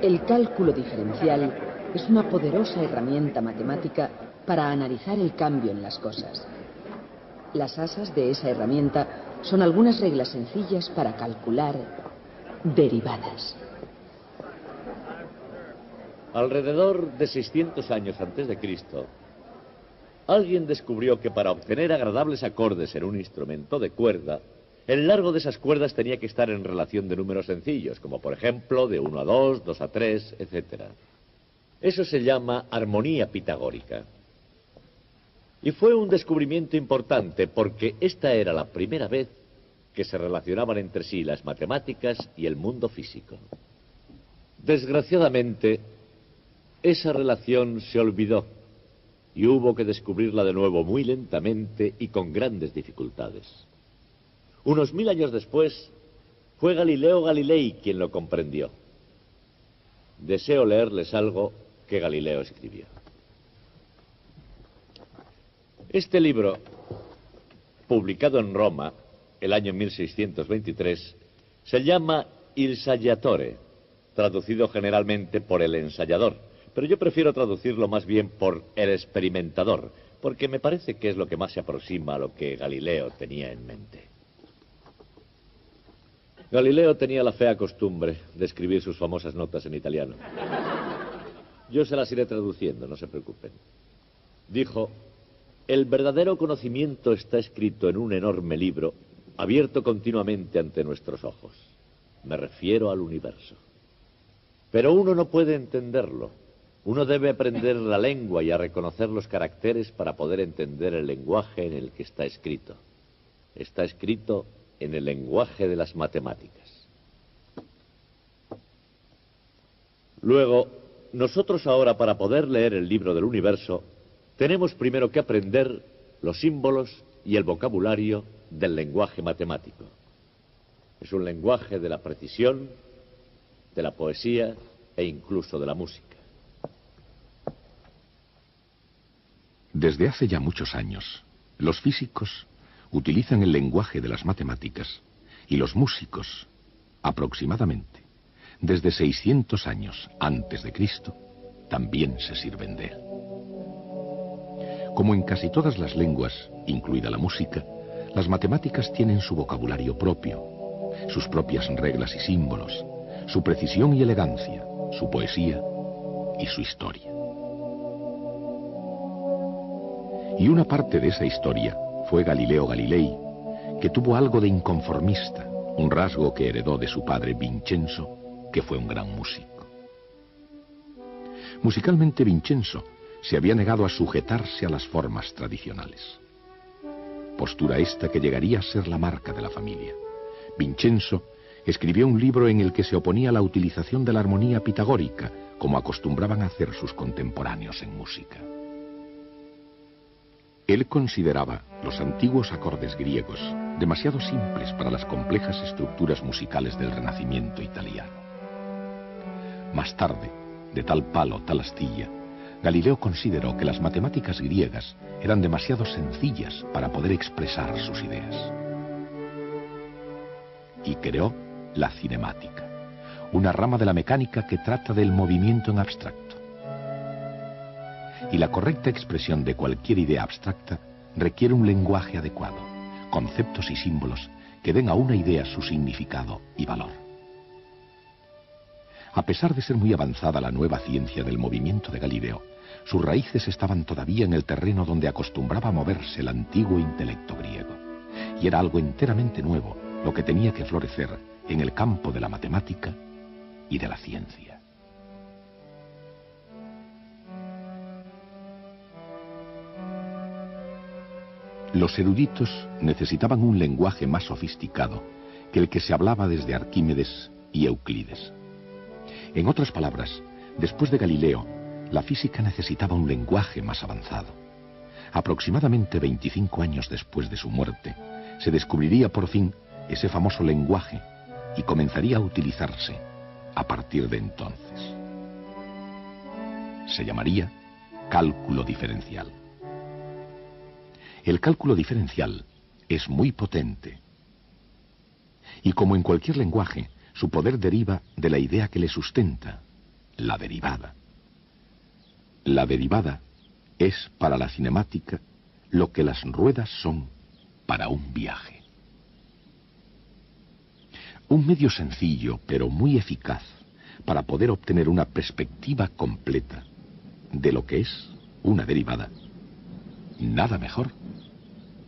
El cálculo diferencial es una poderosa herramienta matemática para analizar el cambio en las cosas. Las asas de esa herramienta son algunas reglas sencillas para calcular derivadas. Alrededor de 600 años antes de Cristo, alguien descubrió que para obtener agradables acordes en un instrumento de cuerda, el largo de esas cuerdas tenía que estar en relación de números sencillos, como por ejemplo de 1 a 2, 2 a 3, etc. Eso se llama armonía pitagórica. Y fue un descubrimiento importante porque esta era la primera vez que se relacionaban entre sí las matemáticas y el mundo físico. Desgraciadamente, esa relación se olvidó y hubo que descubrirla de nuevo muy lentamente y con grandes dificultades. Unos 1000 años después, fue Galileo Galilei quien lo comprendió. Deseo leerles algo que Galileo escribió. Este libro, publicado en Roma, el año 1623, se llama Il Saggiatore, traducido generalmente por el ensayador, pero yo prefiero traducirlo más bien por el experimentador, porque me parece que es lo que más se aproxima a lo que Galileo tenía en mente. Galileo tenía la fea costumbre de escribir sus famosas notas en italiano. Yo se las iré traduciendo, no se preocupen. Dijo: el verdadero conocimiento está escrito en un enorme libro, abierto continuamente ante nuestros ojos. Me refiero al universo. Pero uno no puede entenderlo. Uno debe aprender la lengua y a reconocer los caracteres para poder entender el lenguaje en el que está escrito. Está escrito en el lenguaje de las matemáticas. Luego, nosotros ahora, para poder leer el libro del universo, tenemos primero que aprender los símbolos y el vocabulario del lenguaje matemático. Es un lenguaje de la precisión, de la poesía e incluso de la música. Desde hace ya muchos años, los físicos utilizan el lenguaje de las matemáticas y los músicos, aproximadamente, desde 600 años antes de Cristo, también se sirven de él. Como en casi todas las lenguas, incluida la música, las matemáticas tienen su vocabulario propio, sus propias reglas y símbolos, su precisión y elegancia, su poesía y su historia. Y una parte de esa historia fue Galileo Galilei, que tuvo algo de inconformista, un rasgo que heredó de su padre Vincenzo, que fue un gran músico. Musicalmente, Vincenzo se había negado a sujetarse a las formas tradicionales. Postura esta que llegaría a ser la marca de la familia. Vincenzo escribió un libro en el que se oponía a la utilización de la armonía pitagórica, como acostumbraban a hacer sus contemporáneos en música. Él consideraba los antiguos acordes griegos demasiado simples para las complejas estructuras musicales del Renacimiento italiano. Más tarde, de tal palo, tal astilla, Galileo consideró que las matemáticas griegas eran demasiado sencillas para poder expresar sus ideas. Y creó la cinemática, una rama de la mecánica que trata del movimiento en abstracto. Y la correcta expresión de cualquier idea abstracta requiere un lenguaje adecuado, conceptos y símbolos que den a una idea su significado y valor. A pesar de ser muy avanzada la nueva ciencia del movimiento de Galileo, sus raíces estaban todavía en el terreno donde acostumbraba moverse el antiguo intelecto griego. Y era algo enteramente nuevo lo que tenía que florecer en el campo de la matemática y de la ciencia. Los eruditos necesitaban un lenguaje más sofisticado que el que se hablaba desde Arquímedes y Euclides. En otras palabras, después de Galileo, la física necesitaba un lenguaje más avanzado. Aproximadamente 25 años después de su muerte, se descubriría por fin ese famoso lenguaje y comenzaría a utilizarse a partir de entonces. Se llamaría cálculo diferencial. El cálculo diferencial es muy potente. Y como en cualquier lenguaje, su poder deriva de la idea que le sustenta, la derivada. La derivada es para la cinemática lo que las ruedas son para un viaje. Un medio sencillo, pero muy eficaz, para poder obtener una perspectiva completa de lo que es una derivada. Nada mejor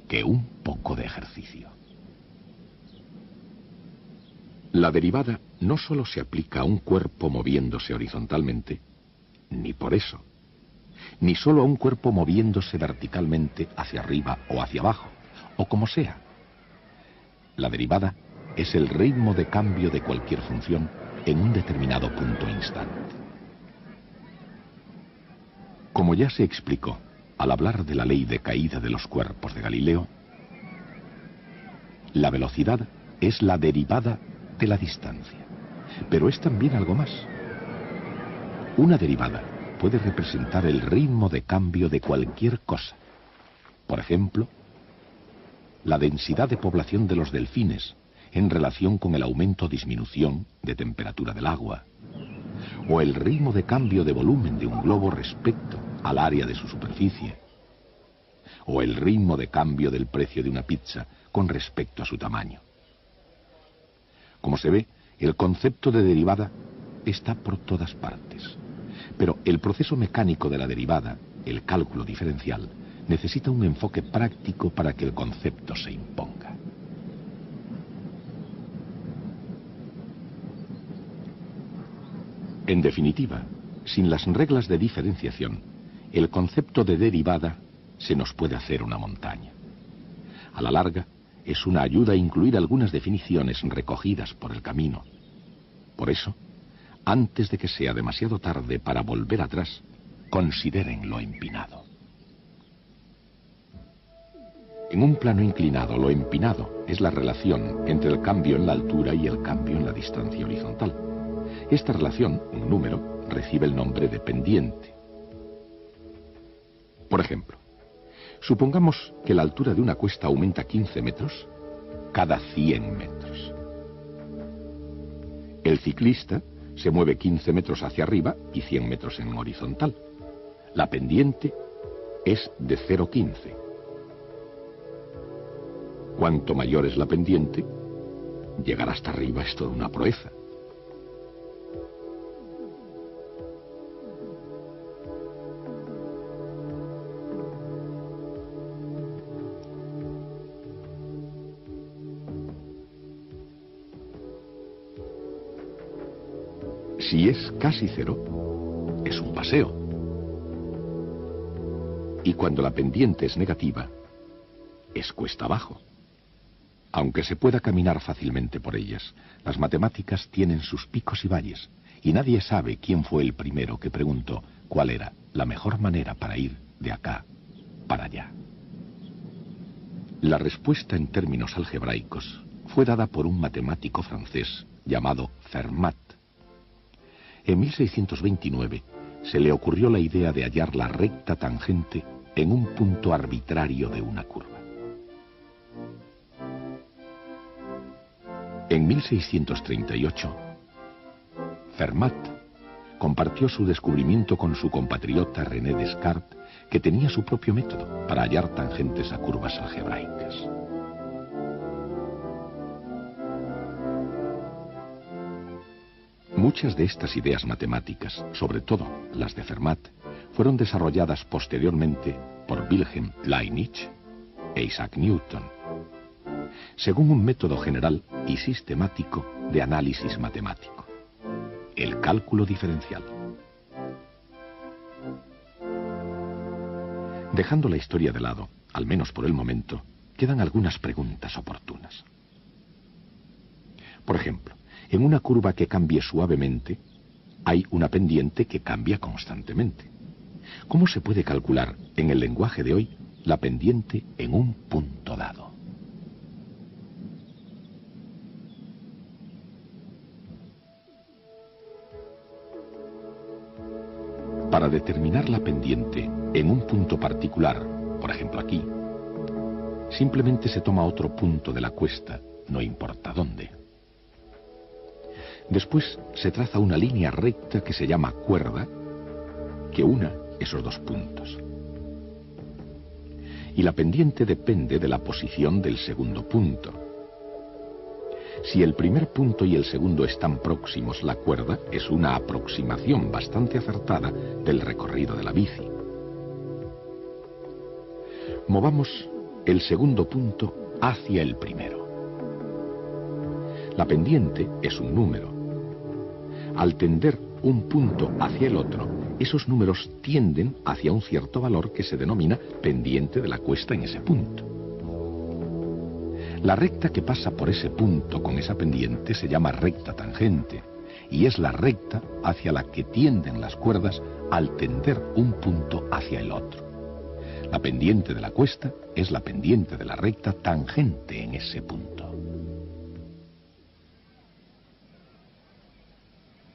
que un poco de ejercicio. La derivada no solo se aplica a un cuerpo moviéndose horizontalmente, ni por eso, ni solo a un cuerpo moviéndose verticalmente hacia arriba o hacia abajo, o como sea. La derivada es el ritmo de cambio de cualquier función en un determinado punto e instante. Como ya se explicó al hablar de la ley de caída de los cuerpos de Galileo, la velocidad es la derivada de la distancia, pero es también algo más. Una derivada puede representar el ritmo de cambio de cualquier cosa. Por ejemplo, la densidad de población de los delfines en relación con el aumento o disminución de temperatura del agua, o el ritmo de cambio de volumen de un globo respecto al área de su superficie, o el ritmo de cambio del precio de una pizza con respecto a su tamaño. Como se ve, el concepto de derivada está por todas partes, pero el proceso mecánico de la derivada, el cálculo diferencial, necesita un enfoque práctico para que el concepto se imponga. En definitiva, sin las reglas de diferenciación, el concepto de derivada se nos puede hacer una montaña. A la larga, es una ayuda a incluir algunas definiciones recogidas por el camino. Por eso, antes de que sea demasiado tarde para volver atrás, consideren lo empinado. En un plano inclinado, lo empinado es la relación entre el cambio en la altura y el cambio en la distancia horizontal. Esta relación, un número, recibe el nombre de pendiente. Por ejemplo, supongamos que la altura de una cuesta aumenta 15 metros cada 100 metros. El ciclista se mueve 15 metros hacia arriba y 100 metros en horizontal. La pendiente es de 0,15. Cuanto mayor es la pendiente, llegar hasta arriba es toda una proeza. Si es casi cero, es un paseo. Y cuando la pendiente es negativa, es cuesta abajo. Aunque se pueda caminar fácilmente por ellas, las matemáticas tienen sus picos y valles, y nadie sabe quién fue el primero que preguntó cuál era la mejor manera para ir de acá para allá. La respuesta en términos algebraicos fue dada por un matemático francés llamado Fermat. En 1629 se le ocurrió la idea de hallar la recta tangente en un punto arbitrario de una curva. En 1638, Fermat compartió su descubrimiento con su compatriota René Descartes, que tenía su propio método para hallar tangentes a curvas algebraicas. Muchas de estas ideas matemáticas, sobre todo las de Fermat, fueron desarrolladas posteriormente por Wilhelm Leibniz e Isaac Newton, según un método general y sistemático de análisis matemático, el cálculo diferencial. Dejando la historia de lado, al menos por el momento, quedan algunas preguntas oportunas. Por ejemplo, en una curva que cambie suavemente, hay una pendiente que cambia constantemente. ¿Cómo se puede calcular, en el lenguaje de hoy, la pendiente en un punto dado? Para determinar la pendiente en un punto particular, por ejemplo aquí, simplemente se toma otro punto de la cuesta, no importa dónde. Después se traza una línea recta que se llama cuerda, que una esos dos puntos. Y la pendiente depende de la posición del segundo punto. Si el primer punto y el segundo están próximos, la cuerda es una aproximación bastante acertada del recorrido de la bici. Movamos el segundo punto hacia el primero. La pendiente es un número. Al tender un punto hacia el otro, esos números tienden hacia un cierto valor que se denomina pendiente de la cuesta en ese punto. La recta que pasa por ese punto con esa pendiente se llama recta tangente, y es la recta hacia la que tienden las cuerdas al tender un punto hacia el otro. La pendiente de la cuesta es la pendiente de la recta tangente en ese punto.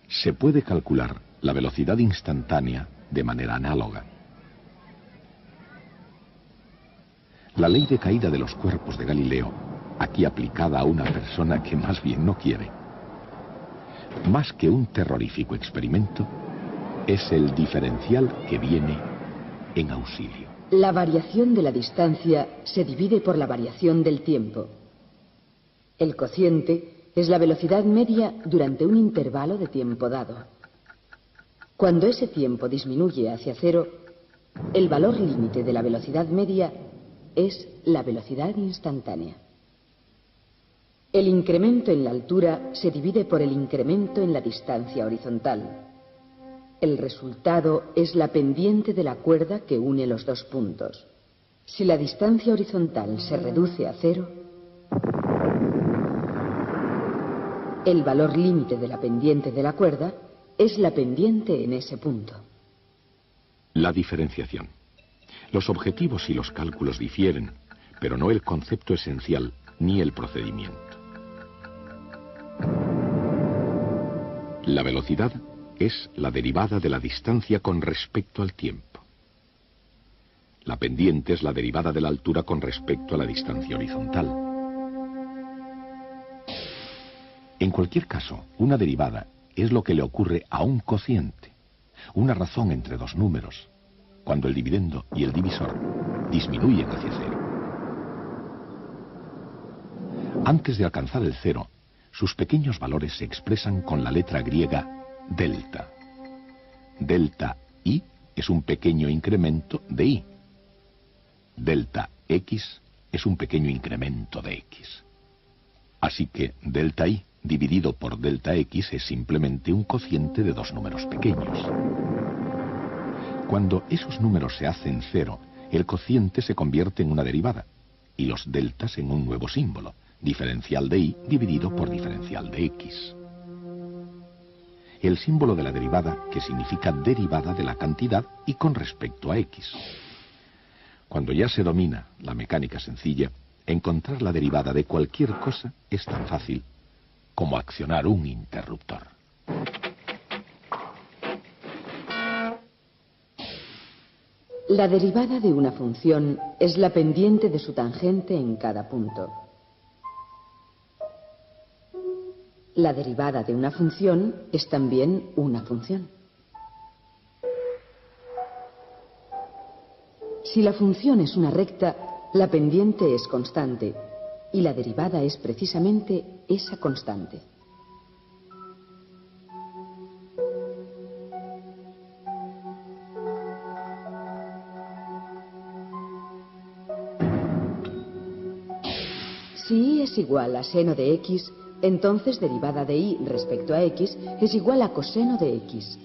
Se puede calcular la velocidad instantánea de manera análoga. La ley de caída de los cuerpos de Galileo, aquí aplicada a una persona que más bien no quiere, más que un terrorífico experimento, es el diferencial que viene en auxilio. La variación de la distancia se divide por la variación del tiempo. El cociente es la velocidad media durante un intervalo de tiempo dado. Cuando ese tiempo disminuye hacia cero, el valor límite de la velocidad media es la velocidad instantánea. El incremento en la altura se divide por el incremento en la distancia horizontal. El resultado es la pendiente de la cuerda que une los dos puntos. Si la distancia horizontal se reduce a cero, el valor límite de la pendiente de la cuerda es la pendiente en ese punto. La diferenciación. Los objetivos y los cálculos difieren, pero no el concepto esencial ni el procedimiento. La velocidad es la derivada de la distancia con respecto al tiempo. La pendiente es la derivada de la altura con respecto a la distancia horizontal. En cualquier caso, una derivada es lo que le ocurre a un cociente, una razón entre dos números, cuando el dividendo y el divisor disminuyen hacia cero. Antes de alcanzar el cero, sus pequeños valores se expresan con la letra griega delta. Delta i es un pequeño incremento de i. Delta x es un pequeño incremento de x. Así que delta i dividido por delta x es simplemente un cociente de dos números pequeños. Cuando esos números se hacen cero, el cociente se convierte en una derivada y los deltas en un nuevo símbolo, diferencial de y dividido por diferencial de x. El símbolo de la derivada, que significa derivada de la cantidad y con respecto a x. Cuando ya se domina la mecánica sencilla, encontrar la derivada de cualquier cosa es tan fácil como accionar un interruptor. La derivada de una función es la pendiente de su tangente en cada punto. La derivada de una función es también una función. Si la función es una recta, la pendiente es constante y la derivada es precisamente esa constante. Si y es igual a seno de x, entonces derivada de y respecto a x es igual a coseno de x.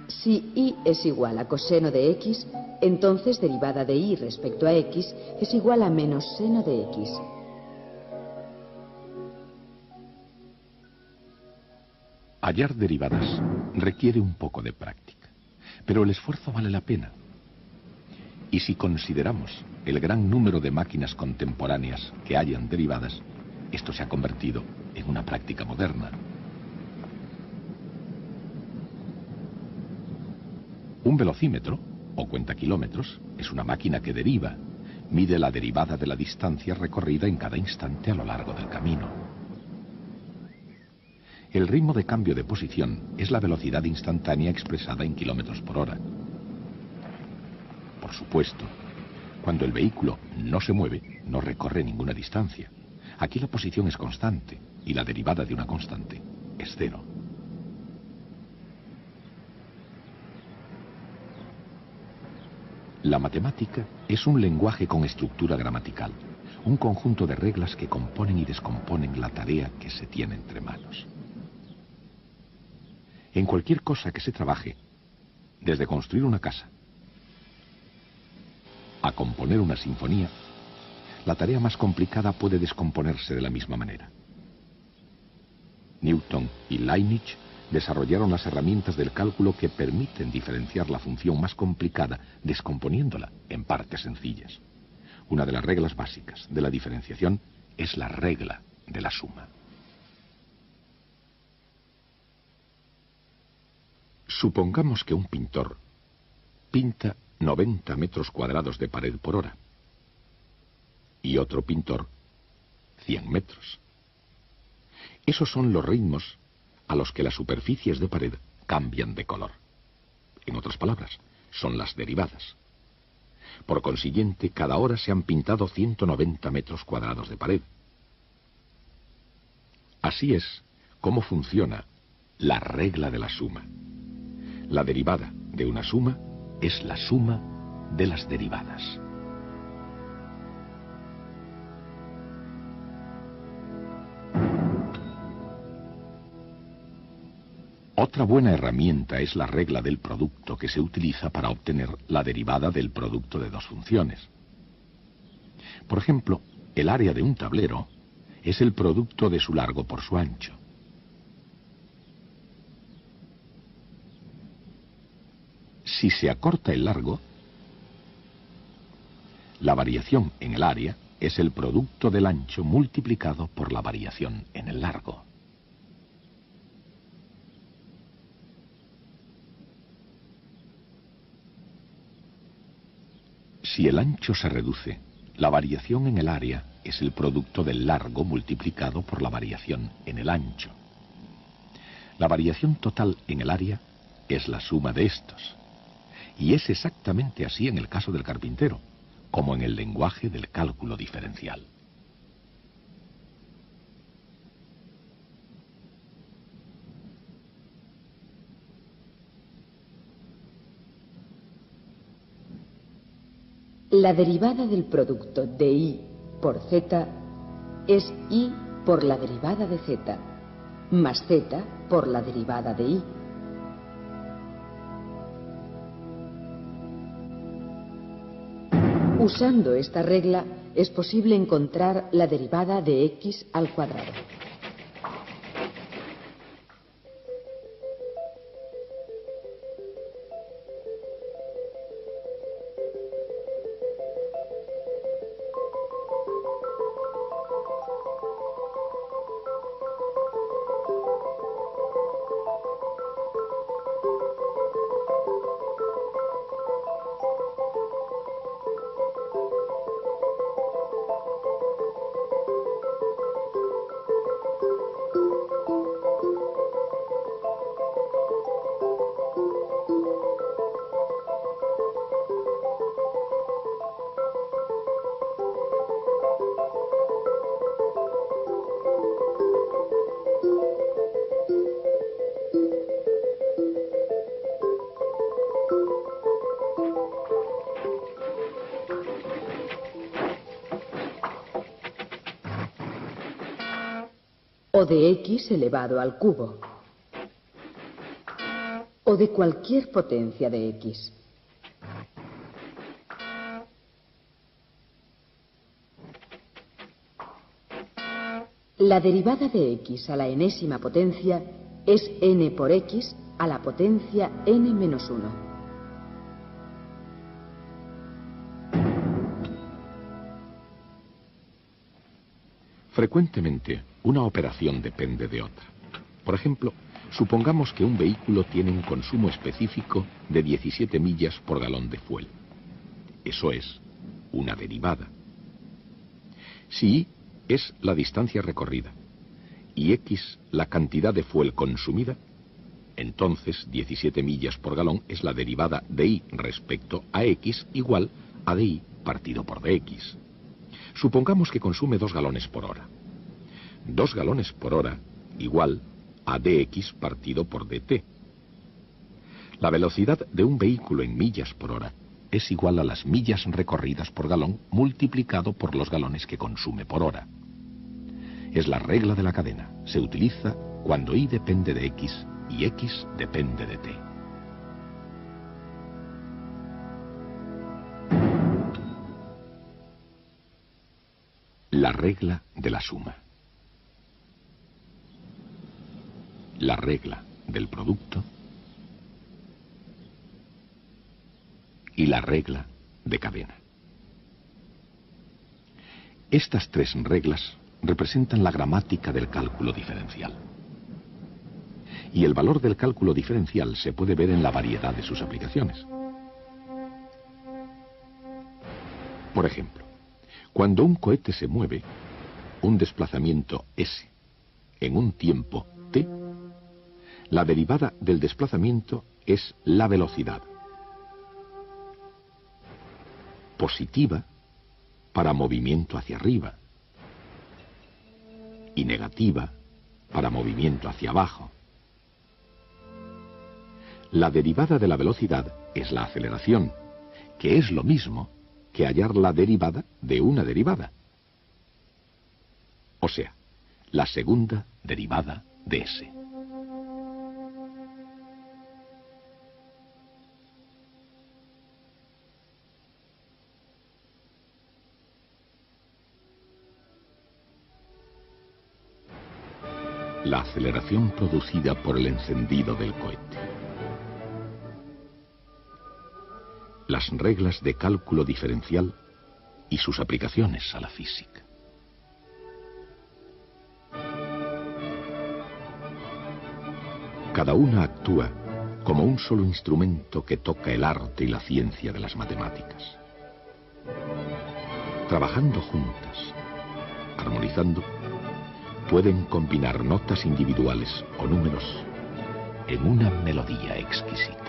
Si y es igual a coseno de x, entonces derivada de y respecto a x es igual a menos seno de x. Hallar derivadas requiere un poco de práctica, pero el esfuerzo vale la pena. Y si consideramos el gran número de máquinas contemporáneas que hallan derivadas, esto se ha convertido en una práctica moderna. Un velocímetro o cuentakilómetros es una máquina que deriva, mide la derivada de la distancia recorrida en cada instante a lo largo del camino. El ritmo de cambio de posición es la velocidad instantánea expresada en kilómetros por hora. Por supuesto, cuando el vehículo no se mueve, no recorre ninguna distancia. Aquí la posición es constante y la derivada de una constante es cero. La matemática es un lenguaje con estructura gramatical, un conjunto de reglas que componen y descomponen la tarea que se tiene entre manos. En cualquier cosa que se trabaje, desde construir una casa a componer una sinfonía, la tarea más complicada puede descomponerse de la misma manera. Newton y Leibniz desarrollaron las herramientas del cálculo que permiten diferenciar la función más complicada descomponiéndola en partes sencillas. Una de las reglas básicas de la diferenciación es la regla de la suma. Supongamos que un pintor pinta 90 metros cuadrados de pared por hora y otro pintor 100 metros. Esos son los ritmos a los que las superficies de pared cambian de color. En otras palabras, son las derivadas. Por consiguiente, cada hora se han pintado 190 metros cuadrados de pared. Así es como funciona la regla de la suma. La derivada de una suma es la suma de las derivadas. Otra buena herramienta es la regla del producto que se utiliza para obtener la derivada del producto de dos funciones. Por ejemplo, el área de un tablero es el producto de su largo por su ancho. Si se acorta el largo, la variación en el área es el producto del ancho multiplicado por la variación en el largo. Si el ancho se reduce, la variación en el área es el producto del largo multiplicado por la variación en el ancho. La variación total en el área es la suma de estos. Y es exactamente así en el caso del carpintero, como en el lenguaje del cálculo diferencial. La derivada del producto de y por z es y por la derivada de z, más z por la derivada de y. Usando esta regla, es posible encontrar la derivada de x al cuadrado. O de x elevado al cubo, o de cualquier potencia de x. La derivada de x a la enésima potencia es n por x a la potencia n menos 1. Frecuentemente, una operación depende de otra. Por ejemplo, Supongamos que un vehículo tiene un consumo específico de 17 millas por galón de fuel. Eso es una derivada. Si Y es la distancia recorrida y X la cantidad de fuel consumida, entonces 17 millas por galón es la derivada de Y respecto a X igual a dY partido por dX. Supongamos que consume 2 galones por hora. 2 galones por hora igual a dx partido por dt. La velocidad de un vehículo en millas por hora es igual a las millas recorridas por galón multiplicado por los galones que consume por hora. Es la regla de la cadena. Se utiliza cuando Y depende de X y X depende de T. La regla de la suma. La regla del producto y la regla de cadena. Estas 3 reglas representan la gramática del cálculo diferencial. Y el valor del cálculo diferencial se puede ver en la variedad de sus aplicaciones. Por ejemplo, cuando un cohete se mueve, un desplazamiento s, en un tiempo t, la derivada del desplazamiento es la velocidad. Positiva para movimiento hacia arriba y negativa para movimiento hacia abajo. La derivada de la velocidad es la aceleración, que es lo mismo que hallar la derivada de una derivada. O sea, la segunda derivada de s. La aceleración producida por el encendido del cohete. Las reglas de cálculo diferencial y sus aplicaciones a la física. Cada una actúa como un solo instrumento que toca el arte y la ciencia de las matemáticas. Trabajando juntas, armonizando, pueden combinar notas individuales o números en una melodía exquisita.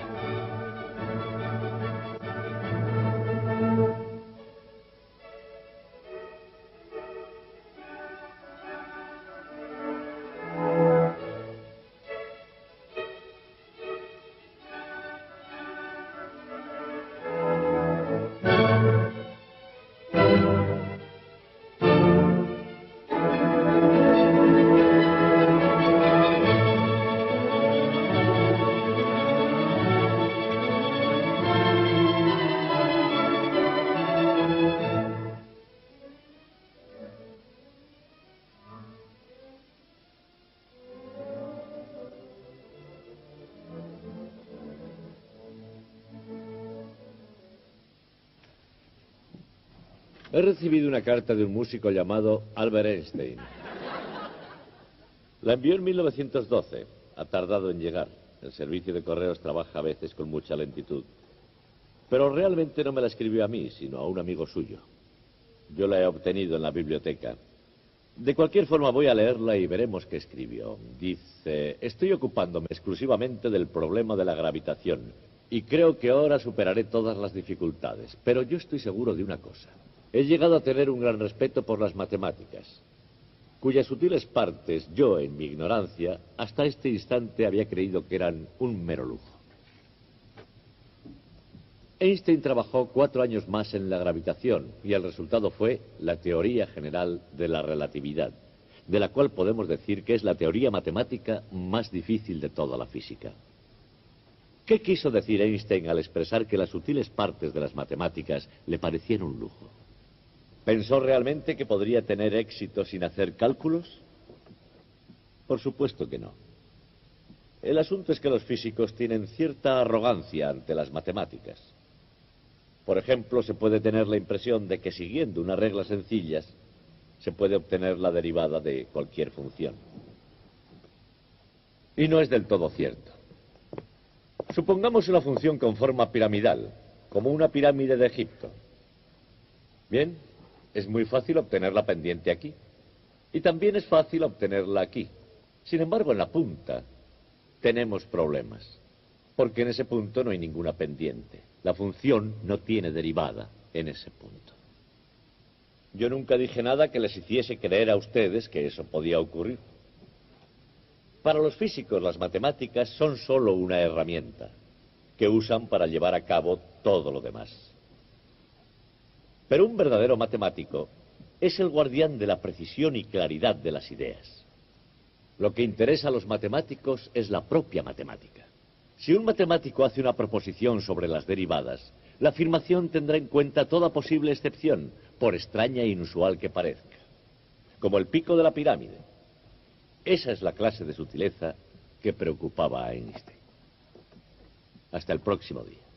He recibido una carta de un músico llamado Albert Einstein. La envió en 1912. Ha tardado en llegar. El servicio de correos trabaja a veces con mucha lentitud. Pero realmente no me la escribió a mí, sino a un amigo suyo. Yo la he obtenido en la biblioteca. De cualquier forma voy a leerla y veremos qué escribió. Dice: estoy ocupándome exclusivamente del problema de la gravitación y creo que ahora superaré todas las dificultades. Pero yo estoy seguro de una cosa. He llegado a tener un gran respeto por las matemáticas, cuyas sutiles partes yo, en mi ignorancia, hasta este instante había creído que eran un mero lujo. Einstein trabajó 4 años más en la gravitación y el resultado fue la teoría general de la relatividad, de la cual podemos decir que es la teoría matemática más difícil de toda la física. ¿Qué quiso decir Einstein al expresar que las sutiles partes de las matemáticas le parecían un lujo? ¿Pensó realmente que podría tener éxito sin hacer cálculos? Por supuesto que no. El asunto es que los físicos tienen cierta arrogancia ante las matemáticas. Por ejemplo, se puede tener la impresión de que siguiendo unas reglas sencillas se puede obtener la derivada de cualquier función. Y no es del todo cierto. Supongamos una función con forma piramidal, como una pirámide de Egipto. Bien, es muy fácil obtener la pendiente aquí. Y también es fácil obtenerla aquí. Sin embargo, en la punta tenemos problemas. Porque en ese punto no hay ninguna pendiente. La función no tiene derivada en ese punto. Yo nunca dije nada que les hiciese creer a ustedes que eso podía ocurrir. Para los físicos, las matemáticas son solo una herramienta que usan para llevar a cabo todo lo demás. Pero un verdadero matemático es el guardián de la precisión y claridad de las ideas. Lo que interesa a los matemáticos es la propia matemática. Si un matemático hace una proposición sobre las derivadas, la afirmación tendrá en cuenta toda posible excepción, por extraña e inusual que parezca, como el pico de la pirámide. Esa es la clase de sutileza que preocupaba a Einstein. Hasta el próximo día.